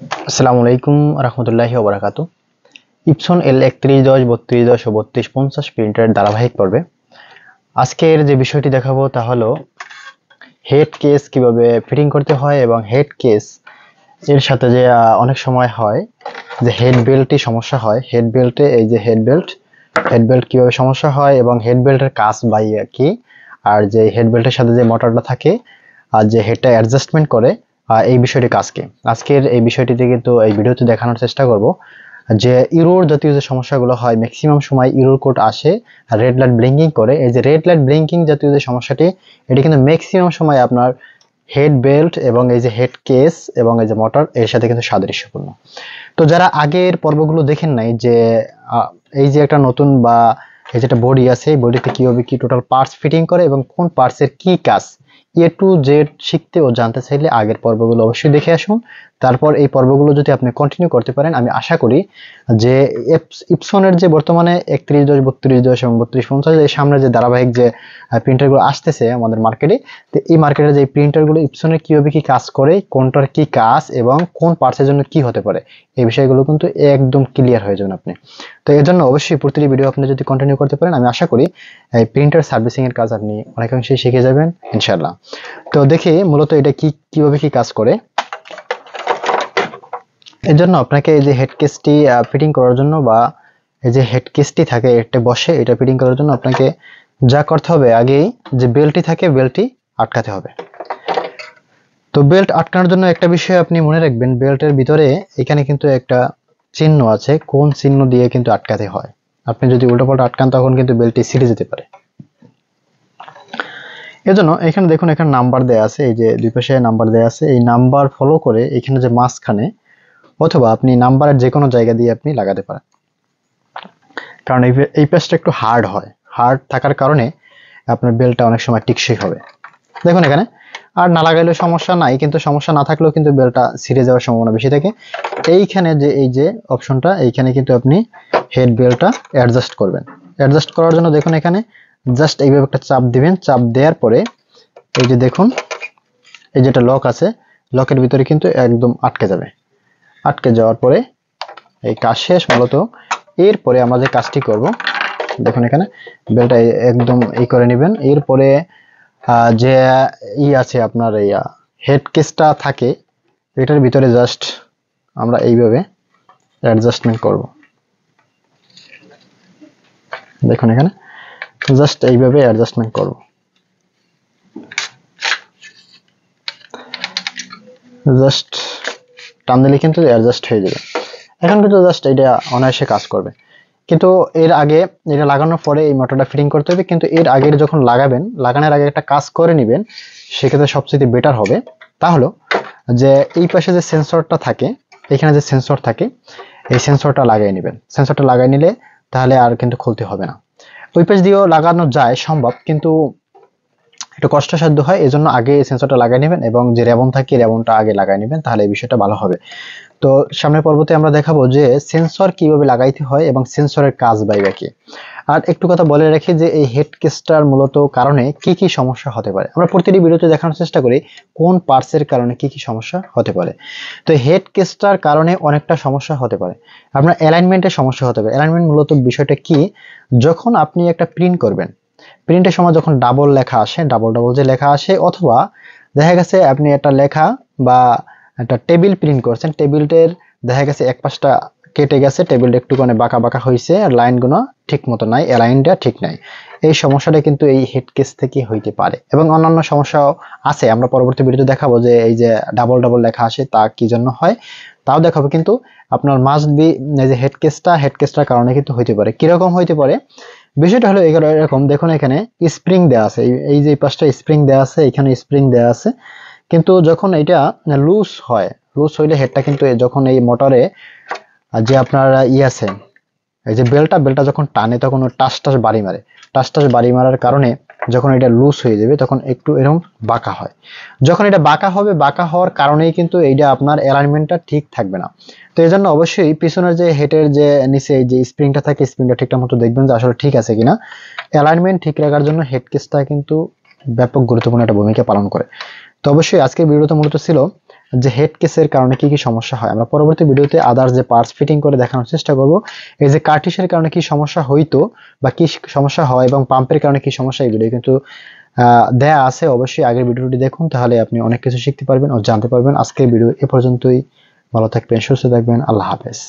আসসালামু আলাইকুম রহমতুল্লাহি ওয়া বারাকাতুহু। ইপসন L3110 3210 ও 3250 প্রিন্টারের ধারাবাহিক পর্বে আজকের যে বিষয়টি দেখাবো তা হলো হেড কেস কিভাবে ফিটিং করতে হয় এবং হেড কেস এর সাথে যে অনেক সময় হয় যে হেড বেল্টে সমস্যা হয়, হেড বেল্টে এই যে হেড বেল্ট কিভাবে সমস্যা হয় এবং হেড বেল্টের কাজ বাই কি, আর যে হেড বেল্টের সাথে যে মোটরটা থাকে আর যে হেডটা অ্যাডজাস্টমেন্ট করে এই বিষয়টি আজকের এই বিষয়টিতে কিন্তু এই ভিডিওতে দেখানোর চেষ্টা করব যে ইরোর জাতীয় যে সমস্যাগুলো হয়, ম্যাক্সিমাম সময় ইরোর কোড আসে রেড লাইট ব্লিঙ্কিং করে। এই যে রেড লাইট ব্লিঙ্কিং জাতীয় যে সমস্যাটি, এটি কিন্তু ম্যাক্সিমাম সময় আপনার হেড বেল্ট এবং এই যে হেড কেস এবং এই যে মোটর এর সাথে কিন্তু সাদৃশ্যপূর্ণ। তো যারা আগের পর্বগুলো দেখেন নাই যে এই যে একটা নতুন বা এই যেটা বডি আছে, এই বডিতে কিভাবে কি টোটাল পার্টস ফিটিং করে এবং কোন পার্টসের কি কাজ এ টু জেড শিখতে ও জানতে চাইলে আগের পর্বগুলো অবশ্যই দেখে আসুন। তারপর এই পর্বগুলো যদি আপনি কন্টিনিউ করতে পারেন, আমি আশা করি যে ইপসনের যে বর্তমানে 3110 3210 এবং 3250 এই সামনে যে ধারাবাহিক যে প্রিন্টারগুলো আসতেছে আমাদের মার্কেটে, তো এই মার্কেটের যে প্রিন্টারগুলো ইপসনের কিভাবে কি কাজ করে, কোনটার কি কাজ এবং কোন পার্টসের জন্য কি হতে পারে, এই বিষয়গুলো কিন্তু একদম ক্লিয়ার হয়ে যাবেন আপনি। তো এর জন্য অবশ্যই প্রতিটি ভিডিও আপনি যদি কন্টিনিউ করতে পারেন, আমি আশা করি এই প্রিন্টার সার্ভিসিং এর কাজ আপনি অনেকাংশেই শিখে যাবেন ইনশাআল্লাহ। তো দেখি মূলত এটা কিভাবে কি কাজ করে। এর জন্য আপনাকে এই যে হেড কেসটি ফিটিং করার জন্য বা এই যে হেড কেসটি থাকে এটা বসে এটা ফিটিং করার জন্য আপনাকে যা করতে হবে, আগেই যে বেল্টটি থাকে বেল্টটি আটকাতে হবে। তো বেল্ট আটকানোর জন্য একটা বিষয় আপনি মনে রাখবেন, বেল্টের ভিতরে এখানে কিন্তু একটা চিহ্ন আছে, কোন চিহ্ন দিয়ে কিন্তু আটকাতে হয়। আপনি যদি উল্টোপাল্টা আটকান তখন কিন্তু বেল্টটি ছিঁড়ে যেতে পারে। এজন্য এখানে দেখুন, এখানে নাম্বার দেয়া আছে, এই যে দুই পাশে নাম্বার দেয়া আছে, এই নাম্বার ফলো করে এখানে যে মাঝখানে অথবা আপনি নাম্বারের যে কোনো জায়গা দিয়ে আপনি লাগাতে পারেন, কারণ এই পেজটা একটু হার্ড থাকার কারণে আপনার বেলটা অনেক সময় টিকসই হবে। দেখুন এখানে আর না লাগাইলেও সমস্যা নাই, কিন্তু সমস্যা না থাকলেও কিন্তু বেলটা ছিঁড়ে যাওয়ার সম্ভাবনা বেশি থাকে। এইখানে যে এই যে অপশনটা, এইখানে কিন্তু আপনি হেড বেলটা অ্যাডজাস্ট করবেন। অ্যাডজাস্ট করার জন্য দেখুন এখানে জাস্ট এইভাবে একটা চাপ দিবেন, চাপ দেওয়ার পরে এই যে দেখুন এই যেটা লক আছে, লকের ভিতরে কিন্তু একদম আটকে যাবে। আটকে যাওয়ার পরে এই কাজ শেষ মূলত। এরপরে আমরা যে কাজটি করব, দেখুন এখানে বেলটা একদম এই করে নেবেন। এরপরে যে আছে আপনার এই হেড কেসটা থাকে, এটার ভিতরে জাস্ট আমরা এইভাবে অ্যাডজাস্টমেন্ট করব। দেখুন এখানে জাস্ট এইভাবে অ্যাডজাস্টমেন্ট করব। জাস্ট টান দিলে কিন্তু অ্যাডজাস্ট হয়ে যাবে। এখন কিন্তু জাস্ট এটা অনায়াসে কাজ করবে। কিন্তু এর আগে এটা লাগানোর পরে এই মোটরটা ফিটিং করতে হবে, কিন্তু এর আগে যখন লাগাবেন, লাগানোর আগে একটা কাজ করে নেবেন, সেক্ষেত্রে সবচেয়ে বেটার হবে। তা হলো যে এই পাশে যে সেন্সরটা থাকে, এখানে যে সেন্সর থাকে, এই সেন্সরটা লাগিয়ে নেবেন। সেন্সরটা লাগিয়ে নিলে তাহলে আর কিন্তু খুলতে হবে না। ওই পাশ দিয়েও লাগানো যায় সম্ভব, কিন্তু একটু কষ্টসাধ্য হয়, এজন্য আগে সেন্সরটা লাগিয়ে নেবেন এবং যে রেবন থাকে রেবনটা আগে লাগিয়ে নেবেন, তাহলে এই বিষয়টা ভালো হবে। তো সামনের পর্বতে আমরা দেখাবো যে সেন্সর কিভাবে লাগাইতে হয় এবং সেন্সরের কাজ বাইরে কি। আর একটু কথা বলে রাখি যে এই হেড কেসটার মূলত কারণে কি কি সমস্যা হতে পারে, আমরা প্রতিটি ভিডিওতে দেখানোর চেষ্টা করি কোন পার্টসের কারণে কি কি সমস্যা হতে পারে। তো হেড কেসটার কারণে অনেকটা সমস্যা হতে পারে। আপনার অ্যালাইনমেন্টের সমস্যা হতে পারে। অ্যালাইনমেন্ট মূলত বিষয়টা কি, যখন আপনি একটা প্রিন্ট করবেন, প্রিন্টের সময় যখন ডাবল লেখা আসে, ডাবল যে লেখা আসে, অথবা দেখা গেছে আপনি একটা লেখা বা একটা টেবিল প্রিন্ট করছেন, টেবিলটার দেখা গেছে এক পাশটা কেটে গেছে, টেবিলটা একটুখানি বাঁকা বাঁকা হয়েছে, আর লাইনগুলো ঠিক মতো নাই, অ্যালাইনটা ঠিক নাই। এই সমস্যাটা কিন্তু এই হেড কেস থেকে হইতে পারে এবং অন্যান্য সমস্যাও আছে। আমরা পরবর্তী ভিডিওতে দেখাবো যে এই যে ডাবল লেখা আসে তা কি জন্য হয় তাও দেখাবো। কিন্তু আপনার মাস্ট বি এই যে হেড কেসটার কারণে কিন্তু হইতে পারে। কিরকম হইতে পারে বিষয়টা হলো এরকম, দেখুন এখানে স্প্রিং দেওয়া আছে, এই যে পাশটা স্প্রিং দেওয়া আছে, এখানে স্প্রিং দেওয়া আছে, কিন্তু যখন এটা লুজ হইলে হেডটা কিন্তু যখন এই মোটরে যে আপনার আছে এই যে বেলটা যখন টানে, তখন টাস টাস বাড়ি মারার কারণে যখন এটা লুজ হয়ে যাবে তখন একটু এরকম বাঁকা হয়। যখন এটা বাঁকা হওয়ার কারণেই কিন্তু এইটা আপনার অ্যালাইনমেন্টটা ঠিক থাকবে না। তো এই জন্য অবশ্যই পিছনের যে হেডের যে নিচে যে স্প্রিংটা থাকে, স্প্রিংটা ঠিকঠাক মতো দেখবেন যে আসলে ঠিক আছে কিনা। অ্যালাইনমেন্ট ঠিক রাখার জন্য হেড কেসটা কিন্তু ব্যাপক গুরুত্বপূর্ণ একটা ভূমিকা পালন করে। তো অবশ্যই আজকের ভিডিওটা মূলত ছিল যে হেড কেসের কারণে কি কি সমস্যা হয় আমরা পরবর্তী ভিডিওতে আদার্স যে পার্টস ফিটিং করে দেখানোর চেষ্টা করব। এই যে কার্টিসের কারণে কি সমস্যা হইতো বা কি সমস্যা হয় এবং পাম্পের কারণে কি সমস্যা, এই ভিডিও কিন্তু দেয়া আছে, অবশ্যই আগের ভিডিওটি দেখুন, তাহলে আপনি অনেক কিছু শিখতে পারবেন ও জানতে পারবেন। আজকের ভিডিও এ পর্যন্তই। ভালো থাকবেন, সুস্থ থাকবেন, আল্লাহ হাফেজ।